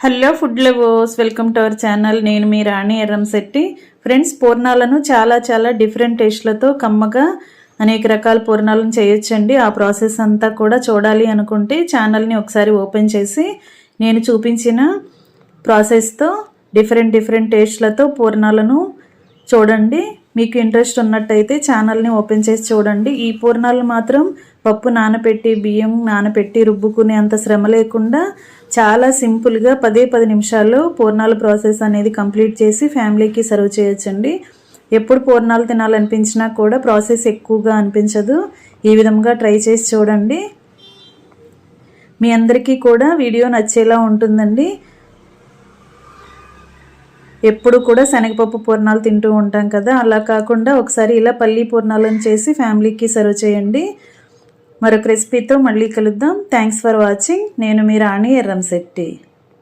Hello food lovers, welcome to our channel. నేను మీ రాణి Erramsetti. Friends, పూర్ణాలను చాలా different టేస్ట్లతో కమ్మగా అనేక రకాల పూర్ణాలను చేయొచ్చండి. ఆ ప్రాసెస్ అంతా కూడా చూడాలి అనుకుంటే ఛానల్ని ఒకసారి ఓపెన్ చేసి నేను చూపించిన ప్రాసెస్తో డిఫరెంట్ టేస్ట్లతో పూర్ణాలను చూడండి. మీకు ఇంట్రెస్ట్ ఉన్నట్టయితే ఛానల్ని ఓపెన్ చేసి చూడండి. ఈ పూర్ణాలు మాత్రం పప్పు నానపెట్టి బియ్యం నానపెట్టి రుబ్బుకునే అంత శ్రమ లేకుండా చాలా సింపుల్గా 10 నిమిషాల్లో పూర్ణాల ప్రాసెస్ అనేది కంప్లీట్ చేసి ఫ్యామిలీకి సర్వ్ చేయొచ్చండి. ఎప్పుడు పూర్ణాలు తినాలనిపించినా కూడా ప్రాసెస్ ఎక్కువగా అనిపించదు. ఈ విధంగా ట్రై చేసి చూడండి. మీ అందరికీ కూడా వీడియో నచ్చేలా ఉంటుందండి. ఎప్పుడు కూడా శనగపప్పు పూర్ణాలు తింటూ ఉంటాం కదా, అలా కాకుండా ఒకసారి ఇలా పల్లీ పూర్ణాలను చేసి ఫ్యామిలీకి సర్వ్ చేయండి. మరొక రెసిపీతో మళ్ళీ కలుద్దాం. Thanks for watching. నేను మీ రాణి ఎర్రంశెట్టి.